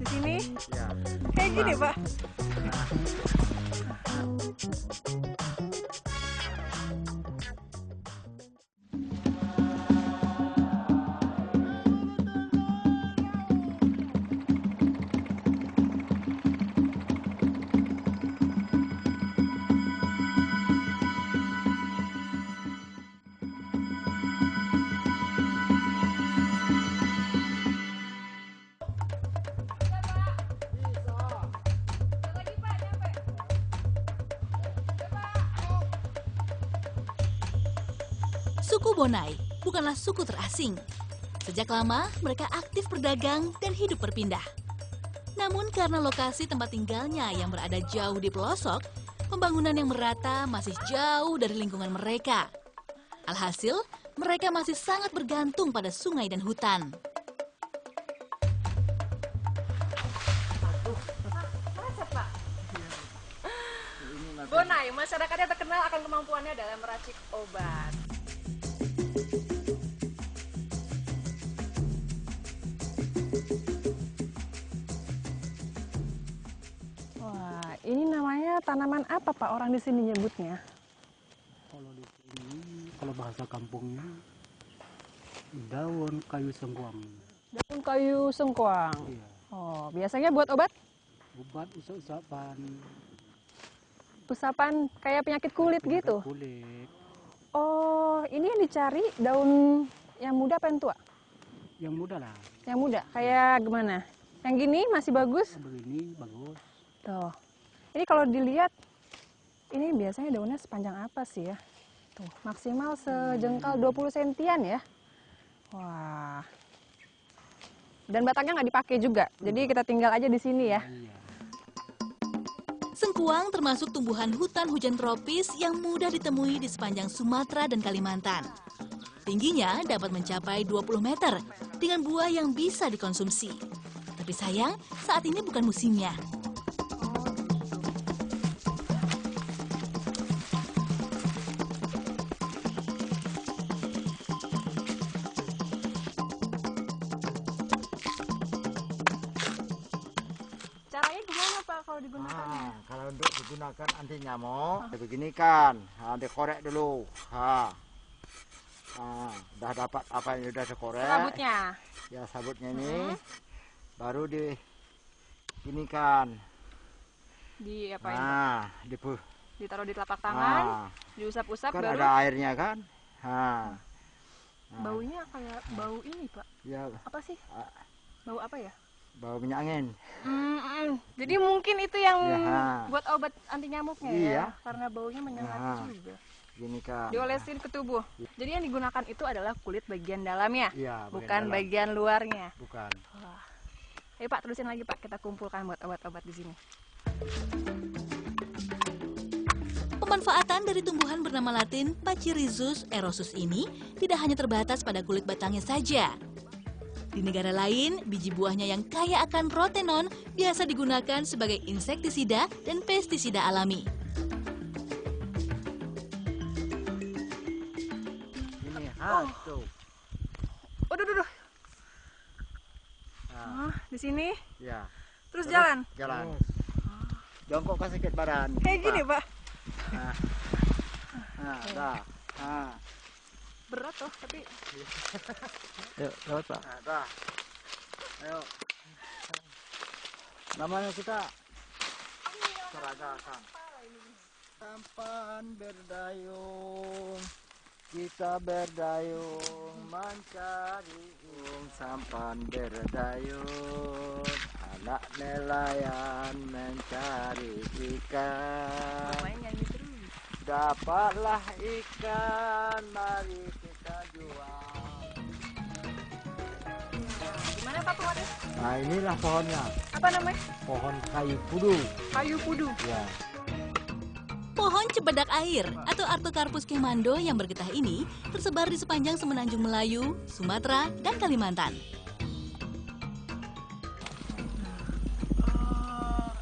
Di sini Ya. kayak gini, Pak. Suku Bonai bukanlah suku terasing. Sejak lama mereka aktif berdagang dan hidup berpindah. Namun karena lokasi tempat tinggalnya yang berada jauh di pelosok, pembangunan yang merata masih jauh dari lingkungan mereka. Alhasil, mereka masih sangat bergantung pada sungai dan hutan. Bonai, masyarakatnya terkenal akan kemampuannya dalam meracik obat. Wah, ini namanya tanaman apa Pak orang di sini nyebutnya? Kalau di sini, kalau bahasa kampungnya, daun kayu sengkuang. Daun kayu sengkuang. Iya. Oh, biasanya buat obat? Obat usap-usapan. Usapan kayak penyakit kulit penyakit gitu? Kulit. Oh, ini yang dicari daun yang muda apa yang tua? Yang muda lah. Yang muda, kayak gimana? Yang gini masih bagus? Begini bagus. Tuh, ini kalau dilihat, ini biasanya daunnya sepanjang apa sih ya? Tuh, maksimal sejengkal 20 sentian ya. Wah. Dan batangnya nggak dipakai juga, jadi kita tinggal aja di sini ya. Iya. Sengkuang termasuk tumbuhan hutan hujan tropis yang mudah ditemui di sepanjang Sumatera dan Kalimantan. Tingginya dapat mencapai 20 meter dengan buah yang bisa dikonsumsi. Tapi sayang, saat ini bukan musimnya. Caranya gimana Pak kalau digunakannya? Kalau untuk digunakan anti nyamuk, begini kan, dikorek dulu. Udah dapat apa yang udah dikorek. Rambutnya. Ya sabutnya ini, baru gini kan. Di apain? Ditaruh di telapak tangan, diusap-usap Kan baru. ada airnya kan. Baunya kayak bau ini Pak. Ya, Apa sih? Bau apa ya? bau minyak angin. Jadi mungkin itu yang Ya. buat obat anti nyamuknya ya, Iya. karena baunya menyengat juga. Gini kan. Diolesin ke tubuh. Jadi yang digunakan itu adalah kulit bagian dalamnya, Iya, bukan dalam. bagian luarnya. Bukan. Wah. Ayo Pak, terusin lagi Pak, kita kumpulkan buat obat-obat di sini. Pemanfaatan dari tumbuhan bernama latin Pachyrhizos erosus ini tidak hanya terbatas pada kulit batangnya saja. Di negara lain, biji buahnya yang kaya akan rotenon biasa digunakan sebagai insektisida dan pestisida alami. Ini tuh. Waduh. Di sini, Ya. terus jalan. Jalan. Jongkok ke sakit badan. Kayak gini Pak. Dah. Berat tuh, tapi Yuk, lewat Pak. Dah. Ayo. Namanya kita seragakan. Sampan berdayung, kita berdayung mencari sampan berdayung, anak nelayan mencari ikan. main nyanyi terus. Dapatlah ikan, mari kita jual. Gimana Pak pohonnya? Nah inilah pohonnya, Apa namanya? pohon kayu pudu. Kayu pudu. Ya. Pohon cempedak air atau Artocarpus kemando yang bergetah ini tersebar di sepanjang Semenanjung Melayu, Sumatera, dan Kalimantan.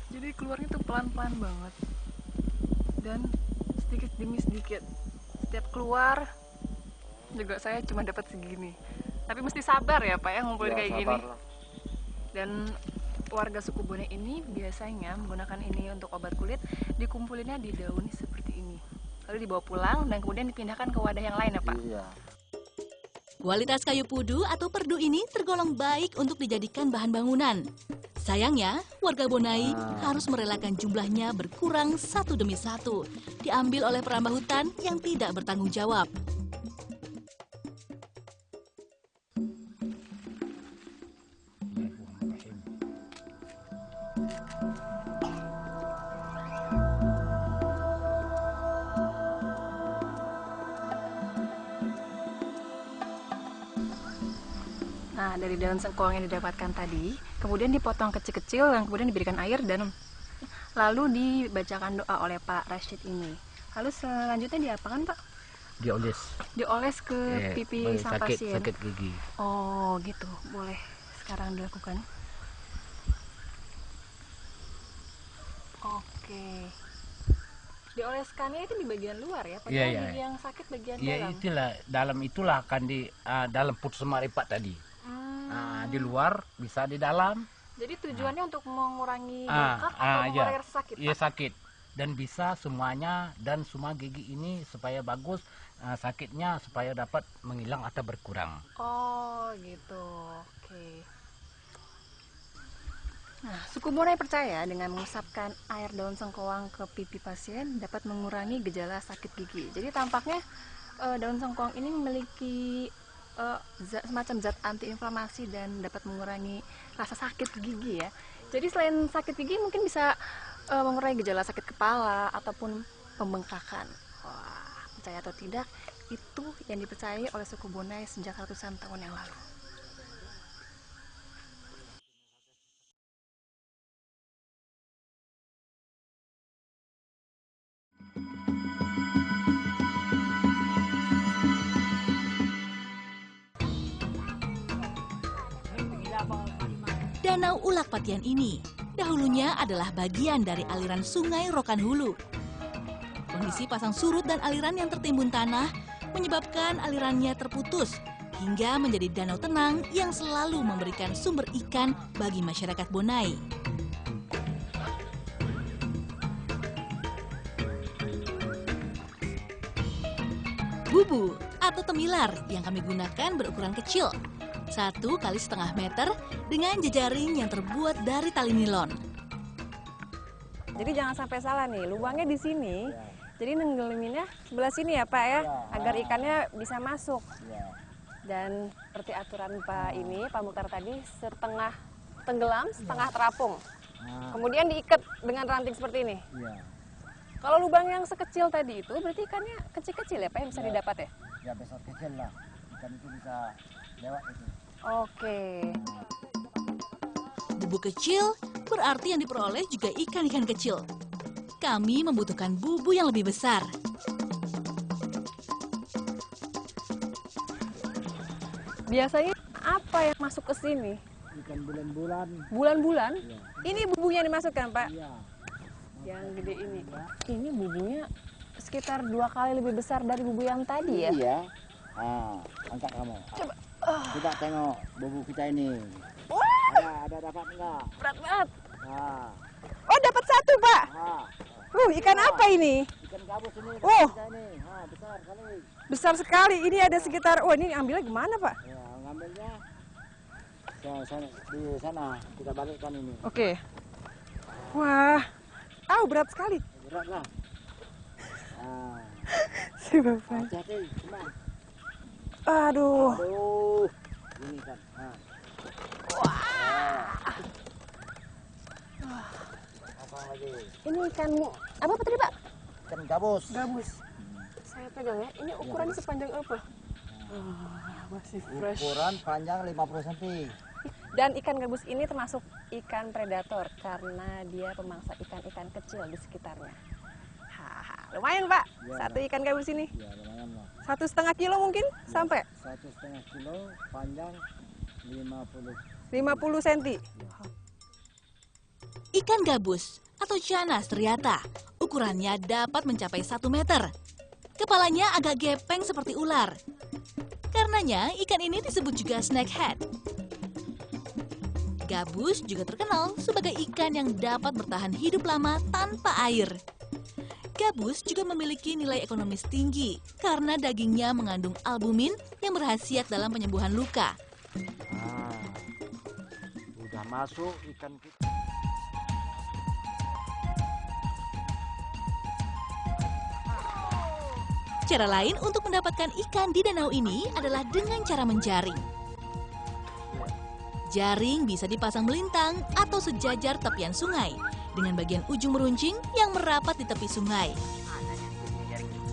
Jadi keluarnya tuh pelan-pelan banget. Dan sedikit demi sedikit. Setiap keluar juga saya cuma dapat segini. Tapi mesti sabar ya Pak ya ngumpulin kayak gini. Sabarlah. Dan warga suku Bonai ini biasanya menggunakan ini untuk obat kulit, dikumpulinnya di daun seperti ini. Lalu dibawa pulang dan kemudian dipindahkan ke wadah yang lain ya Pak? Iya. Kualitas kayu pudu atau perdu ini tergolong baik untuk dijadikan bahan bangunan. Sayangnya, warga Bonai harus merelakan jumlahnya berkurang satu demi satu, diambil oleh perambah hutan yang tidak bertanggung jawab. Nah, dari daun sengkoang yang didapatkan tadi, kemudian dipotong kecil-kecil dan kemudian diberikan air dan lalu dibacakan doa oleh Pak Rashid ini. Lalu selanjutnya diapakan Pak? Dioles. Dioles ke pipi sang pasien. Sakit gigi. Oh gitu, boleh sekarang dilakukan. Oke. Dioleskannya itu di bagian luar ya, padahal Iya, iya. gigi yang sakit bagian Ya dalam. itulah akan di dalam putus maripat tadi. Di luar bisa di dalam. Jadi tujuannya untuk mengurangi bengkak atau mengurangi iya. rasa sakit, Iya Pak? sakit. Dan bisa semuanya dan semua gigi ini supaya bagus sakitnya supaya dapat menghilang atau berkurang. Oh gitu, oke. Nah, suku Bonai percaya dengan mengusapkan air daun sengkoang ke pipi pasien dapat mengurangi gejala sakit gigi. Jadi tampaknya daun sengkoang ini memiliki semacam zat antiinflamasi dan dapat mengurangi rasa sakit gigi ya. Jadi selain sakit gigi mungkin bisa mengurangi gejala sakit kepala ataupun pembengkakan. Wah, percaya atau tidak, itu yang dipercayai oleh suku Bonai sejak ratusan tahun yang lalu. Danau Ulak Patian ini dahulunya adalah bagian dari aliran sungai Rokan Hulu. Kondisi pasang surut dan aliran yang tertimbun tanah menyebabkan alirannya terputus hingga menjadi danau tenang yang selalu memberikan sumber ikan bagi masyarakat Bonai. Bubu atau temilar yang kami gunakan berukuran kecil, 1 kali setengah meter dengan jejaring yang terbuat dari tali nilon. Jadi jangan sampai salah nih, lubangnya di sini. Jadi nenggelaminnya sebelah sini ya Pak ya, agar ikannya bisa masuk. Dan seperti aturan Pak ini, Pak Mukhtar tadi, setengah tenggelam, setengah terapung. Kemudian diikat dengan ranting seperti ini. Kalau lubang yang sekecil tadi itu, berarti ikannya kecil-kecil ya Pak yang bisa didapat ya? Ya besar kecil lah. Ikan itu bisa lewat itu. Oke. Bubu kecil berarti yang diperoleh juga ikan-ikan kecil. Kami membutuhkan bubu yang lebih besar. Biasanya apa yang masuk ke sini? Ikan bulan-bulan. Bulan-bulan? Ini bubunya yang dimasukkan Pak? Iya. Yang gede ini. Ini bubunya sekitar 2 kali lebih besar dari bubu yang tadi ya? Iya. Angkat kamu. Coba. Kita tengok bubu kita ini. Wah, Ada dapat enggak? berat banget. Ah, Oh, dapat 1 Pak. ah. Ikan apa ini? Ikan gabus ini. Oh. Kita ini. Besar kali. Besar sekali. Ini ada sekitar, ini ambilnya gimana Pak? Ya, ngambilnya di sana. Kita balikkan ini. Oke. Wah, berat sekali. Berat lah. Si Bapak. Hati-hati. Cuma. Aduh. Aduh. Ini kan. Apa lagi? Ini ikan apa tadi Pak? Ikan gabus. Gabus. Saya pegang ya. Ini ukurannya sepanjang apa? Masih fresh. Ukuran panjang 50 cm. Dan ikan gabus ini termasuk ikan predator karena dia pemangsa ikan-ikan kecil di sekitarnya. Lumayan Pak, Ya. 1 ikan gabus ini. Ya, lumayan lah. 1,5 kilo mungkin sampai 1,5 kilo, panjang 50. 50 cm. Ikan gabus atau Channa striata ukurannya dapat mencapai 1 meter. Kepalanya agak gepeng seperti ular. Karenanya ikan ini disebut juga snakehead. Gabus juga terkenal sebagai ikan yang dapat bertahan hidup lama tanpa air. Gabus juga memiliki nilai ekonomis tinggi karena dagingnya mengandung albumin yang berkhasiat dalam penyembuhan luka. Nah, udah masuk ikan kita. Cara lain untuk mendapatkan ikan di danau ini adalah dengan cara menjaring. Jaring bisa dipasang melintang atau sejajar tepian sungai dengan bagian ujung meruncing yang merapat di tepi sungai.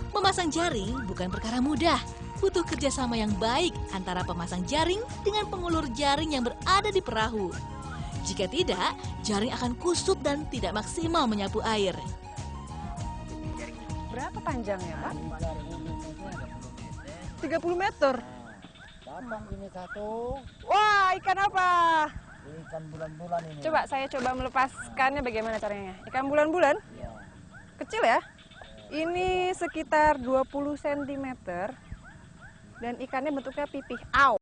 Memasang jaring bukan perkara mudah, butuh kerjasama yang baik antara pemasang jaring dengan pengulur jaring yang berada di perahu. Jika tidak, jaring akan kusut dan tidak maksimal menyapu air. Berapa panjangnya, Pak? 30 meter. Datang ini satu, Wah, ikan apa? ikan bulan-bulan ini. Coba saya coba melepaskannya bagaimana caranya? Ikan bulan-bulan? Iya. Kecil ya? Ini sekitar 20 cm dan ikannya bentuknya pipih. Au.